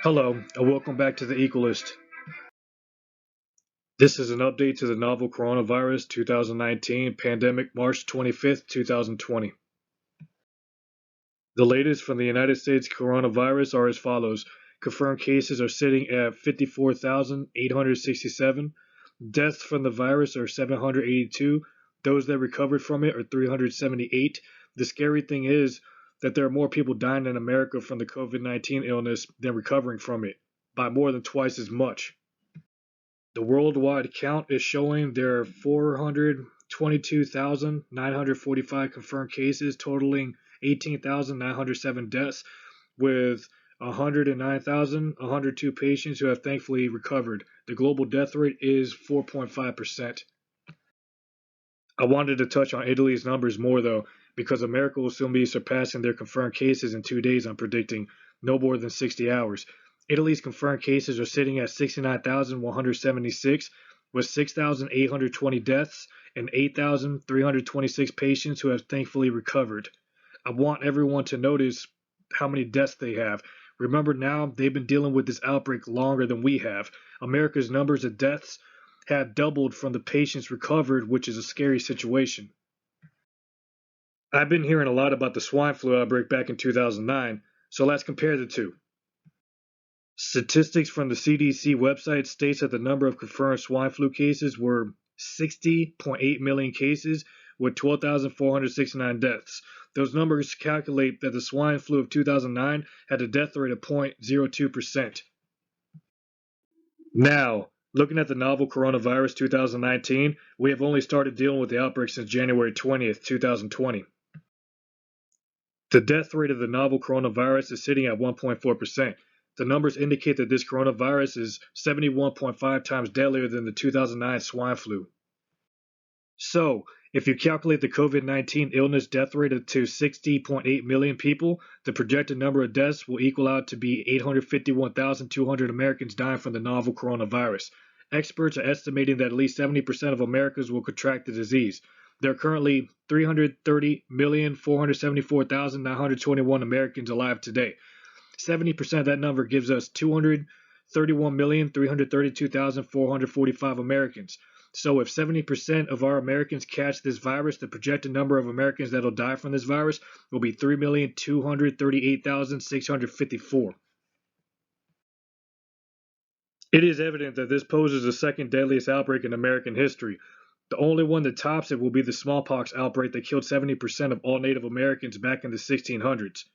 Hello, and welcome back to the Equalist. This is an update to the novel coronavirus 2019 pandemic March 25th, 2020. The latest from the United States coronavirus are as follows. Confirmed cases are sitting at 54,867. Deaths from the virus are 782. Those that recovered from it are 378. The scary thing is that there are more people dying in America from the COVID-19 illness than recovering from it, by more than twice as much. The worldwide count is showing there are 422,945 confirmed cases, totaling 18,907 deaths, with 109,102 patients who have thankfully recovered. The global death rate is 4.5%. I wanted to touch on Italy's numbers more though, because America will soon be surpassing their confirmed cases in 2 days, I'm predicting, no more than 60 hours. Italy's confirmed cases are sitting at 69,176, with 6,820 deaths and 8,326 patients who have thankfully recovered. I want everyone to notice how many deaths they have. Remember now, they've been dealing with this outbreak longer than we have. America's numbers of deaths have doubled from the patients recovered, which is a scary situation. I've been hearing a lot about the swine flu outbreak back in 2009, so let's compare the two. Statistics from the CDC website states that the number of confirmed swine flu cases were 60.8 million cases with 12,469 deaths. Those numbers calculate that the swine flu of 2009 had a death rate of 0.02%. Now, looking at the novel coronavirus 2019, we have only started dealing with the outbreak since January 20th, 2020. The death rate of the novel coronavirus is sitting at 1.4%. The numbers indicate that this coronavirus is 71.5 times deadlier than the 2009 swine flu. So, if you calculate the COVID-19 illness death rate to 60.8 million people, the projected number of deaths will equal out to be 851,200 Americans dying from the novel coronavirus. Experts are estimating that at least 70% of Americans will contract the disease. There are currently 330,474,921 Americans alive today. 70% of that number gives us 231,332,445 Americans. So if 70% of our Americans catch this virus, the projected number of Americans that will die from this virus will be 3,238,654. It is evident that this poses the second deadliest outbreak in American history. The only one that tops it will be the smallpox outbreak that killed 70% of all Native Americans back in the 1600s.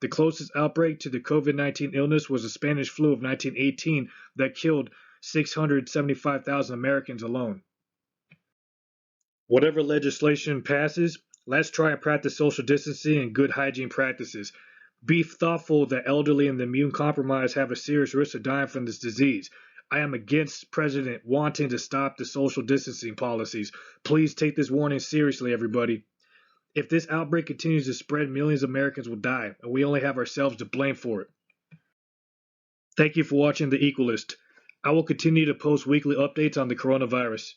The closest outbreak to the COVID-19 illness was the Spanish flu of 1918 that killed 675,000 Americans alone. Whatever legislation passes, let's try and practice social distancing and good hygiene practices. Be thoughtful that elderly and the immune compromised have a serious risk of dying from this disease. I am against President wanting to stop the social distancing policies. Please take this warning seriously, everybody. If this outbreak continues to spread, millions of Americans will die, and we only have ourselves to blame for it. Thank you for watching The Equalist. I will continue to post weekly updates on the coronavirus.